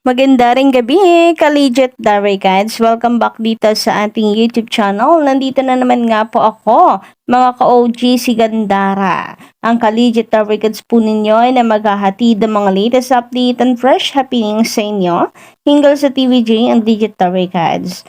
Maganda ring gabi, ka-legit Darigans. Welcome back dito sa ating YouTube channel. Nandito na naman nga po ako, mga ka-OG si Gandara. Ang ka-legit Darigans po ninyo na maghahatid ng mga latest update and fresh happenings sa inyo hinggil sa TVJ and Digit Darigans.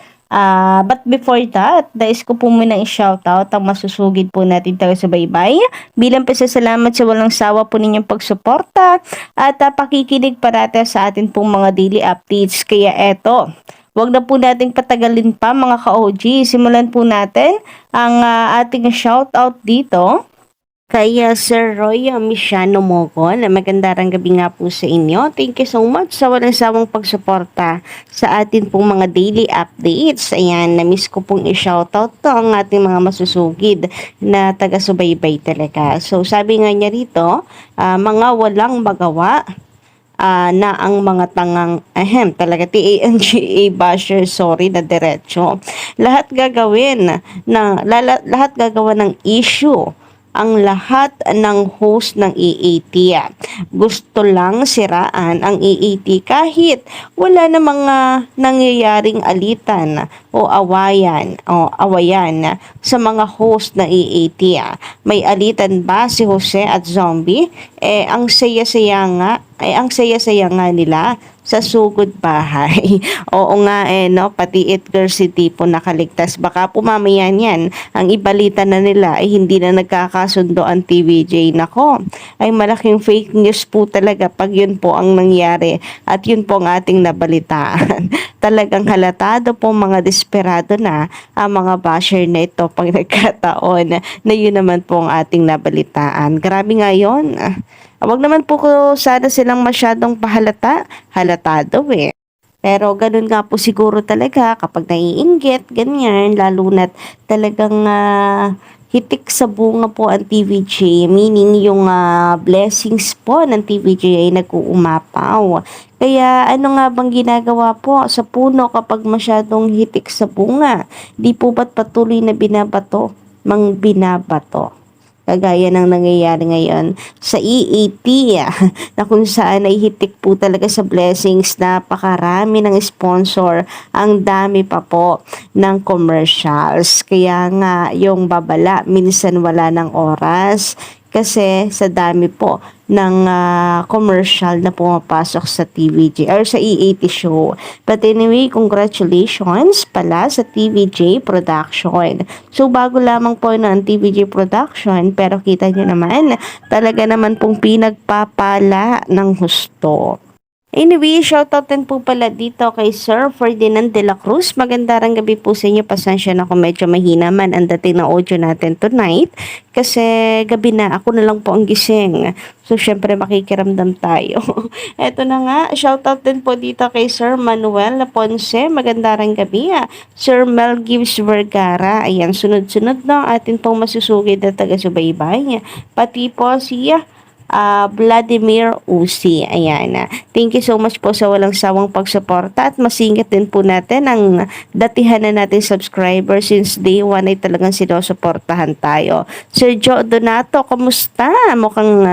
But before that, dais ko po muna i-shoutout ang masusugid po natin tayo sa baybay bilang pasasalamat sa walang sawa po ninyong pagsuporta at pakikinig parate sa atin pong mga daily updates. Kaya eto, wag na po nating patagalin pa mga ka-OG. Simulan po natin ang ating shoutout dito kay Sir Roy Misiano Mogon. Magandang gabi nga po sa inyo. Thank you so much sa walang sawang pagsuporta sa atin pong mga daily updates. Ayan, na-miss ko pong i-shoutout to ang ating mga masusugid na taga-subaybay talaga. So, sabi nga niya rito, mga walang magawa na ang mga tangang talaga TANGA basher, sorry na diretso. Lahat lahat gagawa ng issue ang lahat ng host ng EAT. Gusto lang siraan ang EAT kahit wala na mga nangyayaring alitan o awayan sa mga host ng EAT. May alitan ba si Jose at Zombie? Ang saya-saya nga nila sa sugod bahay. Oo nga no, pati Edgar City po nakaligtas. Baka po mamaya niyan, ang ibalita na nila ay hindi na nagkakasundo ang TVJ. Nako, ay malaking fake news po talaga pag yun po ang nangyari at yun po ang ating nabalitaan. Talagang halatado po mga desperado na ang mga basher na ito pag nagkataon na yun naman po ang ating nabalitaan. Grabe nga yun. Wag naman po ko sana silang masyadong halatado eh. Pero ganun nga po siguro talaga kapag naiinggit, ganyan, lalo na't talagang hitik sa bunga po ang TVJ, meaning yung blessings po ng TVJ ay nag-uumapaw. Kaya ano nga bang ginagawa po sa puno kapag masyadong hitik sa bunga? Di po ba't patuloy na binabato? Binabato. Kagaya ng nangyayari ngayon sa EAT na kung saan ay hitik po talaga sa blessings, napakarami ng sponsor, ang dami pa po ng commercials. Kaya nga yung babala, minsan wala ng oras kasi sa dami po ng commercial na pumapasok sa TVJ or sa EAT show. But anyway, congratulations pala sa TVJ Production. So bago lamang po ng TVJ Production, pero kita nyo naman, talaga naman pong pinagpapala ng husto. Anyway, shoutout din po pala dito kay Sir Ferdinand de la Cruz. Magandang gabi po sa inyo. Pasensya na kung medyo mahina man ang dating na audio natin tonight. Kasi gabi na, ako na lang po ang gising. So, syempre makikiramdam tayo. Eto na nga, shoutout din po dito kay Sir Manuel Ponce. Magandang gabi. Sir Mel Gibbs Vergara. Ayan, sunod-sunod na atin pong masusugid na taga-subaybay. Pati po siya. Vladimir Usi. Ayan. Thank you so much po sa walang sawang pagsuporta at masingit din po natin ang datihan na natin subscriber since day 1 ay talagang sinusuportahan tayo. Sir Joe Donato, kamusta? Mukhang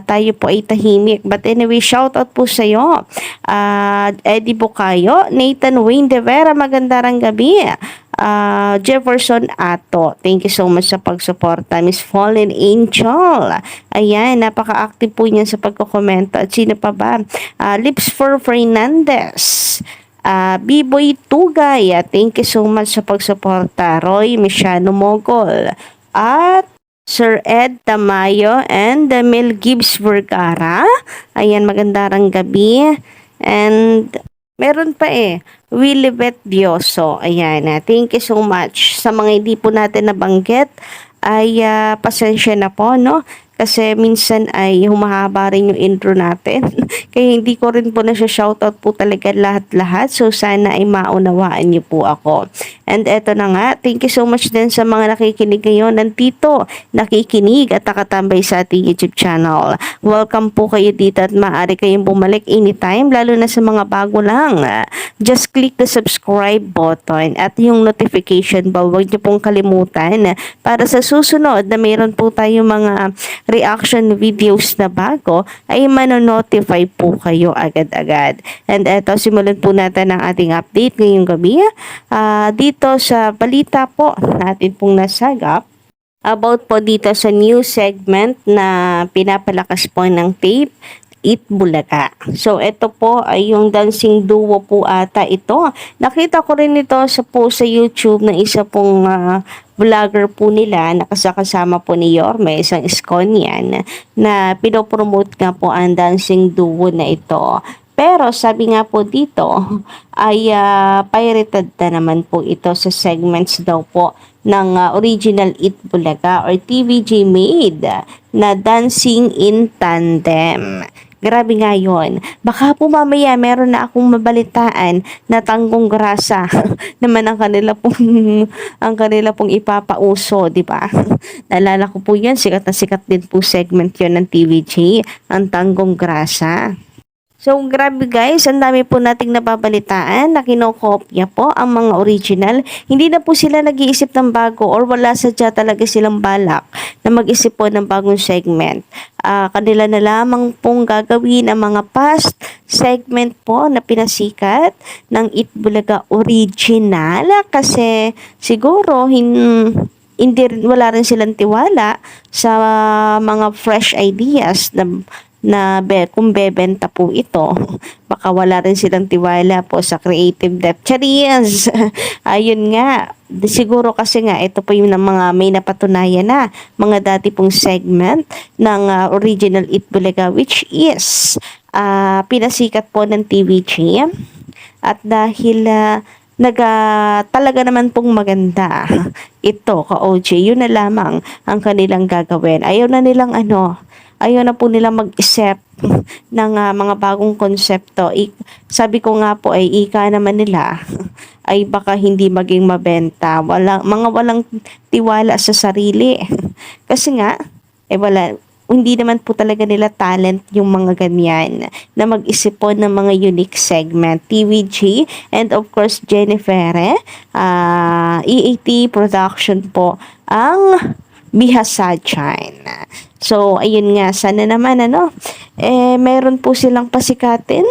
tayo po ay tahimik. But anyway, shout out po sa iyo. Eddie Bukayo, Nathan Wayne De Vera, magandang gabi. Jefferson Ato, thank you so much sa pagsuporta. Miss Fallen Angel, ayan, napaka-active po niyan sa pagkokomento. At sino pa ba? Lips for Fernandez, B-Boy Tugay, thank you so much sa pagsuporta. Roy Misiano Mogol, at Sir Ed Tamayo and Mel Gibbs Vergara. Ayan, magandang gabi. And meron pa Willibet Dioso. Ayan, thank you so much. Sa mga hindi po natin nabanggit, ay pasensya na po, no? Kasi minsan ay humahaba rin yung intro natin. Kaya hindi ko rin po na siya shoutout po talaga lahat-lahat. So sana ay maunawaan niyo po ako. And eto na nga, thank you so much din sa mga nakikinig ngayon. Nandito, nakikinig at nakatambay sa ating YouTube channel. Welcome po kayo dito at maaari kayong bumalik anytime, lalo na sa mga bago lang. just click the subscribe button at yung notification bell. Huwag niyo pong kalimutan para sa susunod na mayroon po tayong mga reaction videos na bago ay manonotify po kayo agad-agad. And eto, simulan po natin ang ating update ngayong gabi. Dito sa balita po natin pong nasagap about po dito sa new segment na pinapalakas po ng tape, Eat Bulaga. So, ito po ay yung dancing duo po ata ito. Nakita ko rin ito sa post sa YouTube ng isa pong vlogger po nila, nakasama po ni Yorme, isang Iskonian, na pinopromote nga po ang dancing duo na ito. Pero sabi nga po dito ay pirated na naman po ito sa segments daw po ng original Eat Bulaga or TVJ made na Dancing in Tandem. Grabe nga yun. Baka po mamaya meron na akong mabalitaan na Tanggong Grasa naman ang kanila pong ipapauso, di ba? Naalala ko po yan, sikat na sikat din po segment yon ng TVJ, ang Tanggong Grasa. So, grabe guys, ang dami po nating napabalitaan na kinokopya po ang mga original. Hindi na po sila nag-iisip ng bago or wala sadya talaga silang balak na mag-isip po ng bagong segment. Kanila na lamang pong gagawin ang mga past segment po na pinasikat ng Eat Bulaga original kasi siguro wala rin silang tiwala sa mga fresh ideas kung bebenta po ito, baka wala rin silang tiwala po sa creative depth. Charis! Ayun nga, siguro kasi nga ito po yung mga may napatunayan na mga dati pong segment ng original Eat Bulaga, which is pinasikat po ng TVJ. At dahil talaga naman pong maganda ito ka-OJ, yun na lamang ang kanilang gagawin. Ayaw na po nila mag-isip ng mga bagong konsepto. Sabi ko nga po ay ika naman nila ay baka hindi maging mabenta. Walang tiwala sa sarili. Kasi nga, hindi naman po talaga nila talent yung mga ganyan na mag-isip po ng mga unique segment. TVG and of course Jennifer, EAT production po ang Bihasadyan. So, ayun nga, sana naman meron po silang pasikatin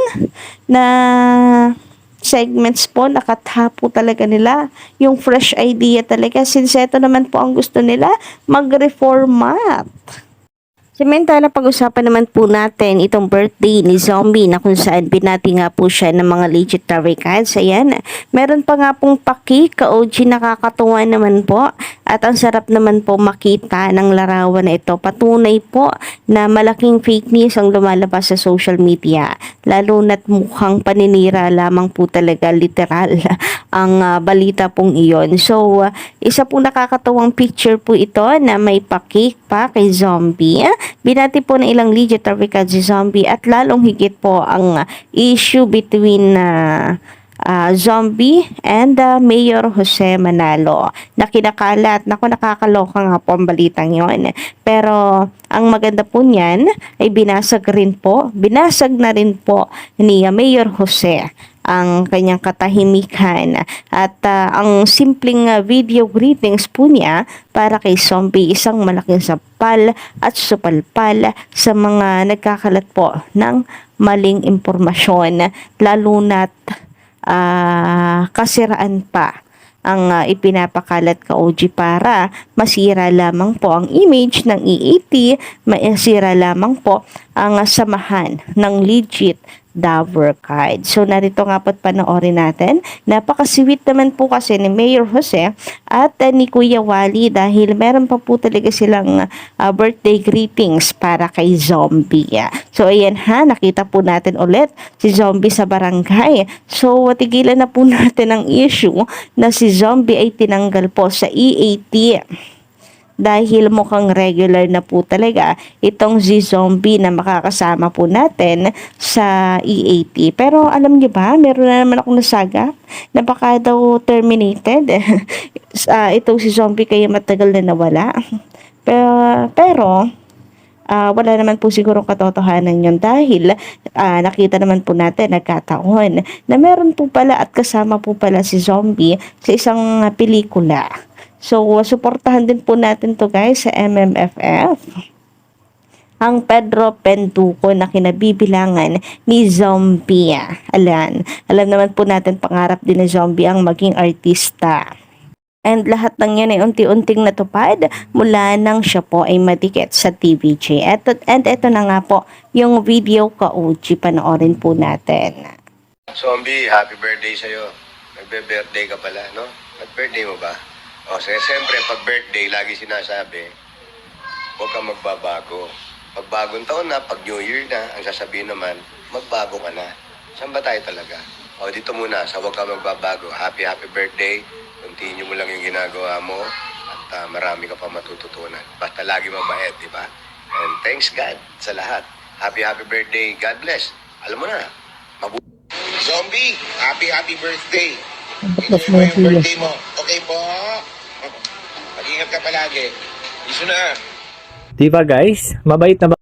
na segments po, nakatapo talaga nila yung fresh idea talaga, since ito naman po ang gusto nila, mag-reformat. Samantala, pag-usapan naman po natin itong birthday ni Zombie na kung saan binati nga po siya ng mga legit records. Ayan, meron pa nga pong paki, ka-OG, nakakatuwa naman po. At ang sarap naman po makita ng larawan na ito. Patunay po na malaking fake news ang lumalabas sa social media. Lalo na't mukhang paninira lamang po talaga, literal, ang balita pong iyon. So, isa po nakakatuwang picture po ito na may paki pa kay Zombie. Binati po ng ilang legit records si Zombie at lalong higit po ang issue between Zombie and Mayor Jose Manalo na kinakalat. Nakakaloka nga po ang balitang yon. Pero ang maganda po niyan ay binasag na rin po ni Mayor Jose ang kanyang katahimikan at ang simpleng video greetings po niya para kay Zombie, isang malaking sapal at supalpal sa mga nagkakalat po ng maling impormasyon, lalo na't kasiraan pa ang ipinapakalat ka OG para masira lamang po ang image ng EAT, masira lamang po ang samahan ng legit Dover card. So, narito nga po't panoorin natin. Napaka-sweet naman po kasi ni Mayor Jose at ni Kuya Wally dahil meron pa po talaga silang birthday greetings para kay Zombie. So, ayan nakita po natin ulit si Zombie sa barangay. So, tigilan na po natin ang issue na si Zombie ay tinanggal po sa EAT. Dahil mukhang regular na po talaga itong Z-Zombie na makakasama po natin sa EAT. Pero alam niyo ba, meron na naman akong nasaga na baka daw terminated. Itong si Zombie kaya matagal na nawala. Pero Wala naman po sigurong katotohanan yun dahil nakita naman po natin nagkataon na meron po pala at kasama po pala si Zombie sa isang pelikula. So, suportahan din po natin to guys sa MMFF. Ang Pedro Pentuco na kinabibilangan ni Zombie. Alam naman po natin pangarap din ni Zombie ang maging artista. And lahat ng yan ay unti-unting natupad mula nang siya po ay madikit sa TVJ. Ito na nga po yung video ka-OG, panoorin po natin. Zombie, happy birthday sa'yo. Nagbe-birthday ka pala, no? Nag-birthday mo ba? O, siyempre, pag birthday, lagi sinasabi, huwag kang magbabago. Pag bagong taon na, pag New Year na, ang sasabihin naman, magbago ka na. Saan ba tayo talaga? O, dito muna, sa huwag kang magbabago. Happy birthday. Continue mo lang yung ginagawa mo at marami ka pa matututunan. Basta lagi mabait, di ba? And thanks God sa lahat. Happy birthday. God bless. Alam mo na, Zombie, happy birthday. Enjoy mo yung birthday mo. Okay po? Mag-ingat ka palagi. Iso na. Diba guys? Mabait na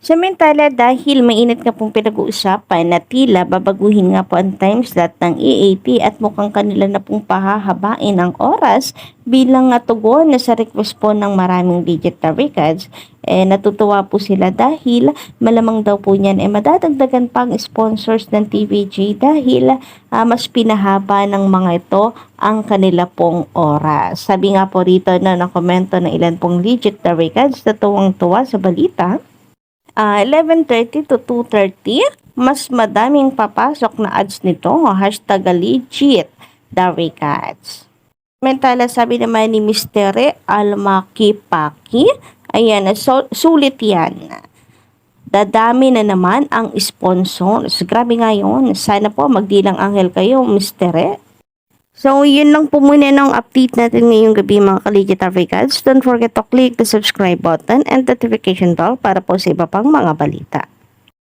Samantala dahil mainit nga pong pinag-uusapan na tila babaguhin nga po ang time slot ng EAP at mukhang kanila na pong pahahabain ang oras bilang tugon na sa request po ng maraming digital records, natutuwa po sila dahil malamang daw po niyan madadagdagan pang sponsors ng TVJ dahil mas pinahaba ng mga ito ang kanila pong oras. Sabi nga po rito na nakomento ng ilan pong digital records na tuwang-tuwa sa balita. 11:30 to 2:30, mas madaming papasok na ads nito, hashtag legit, the records. Samantala, sabi naman ni Mr. Almakipaki, ayan, sulit yan. Dadami na naman ang sponsors. Grabe nga yun. Sana po magdilang anghel kayo, Mr. So, yun lang po muna ng update natin ngayong gabi mga ka-Digital Records. Don't forget to click the subscribe button and notification bell para po sa iba pang mga balita.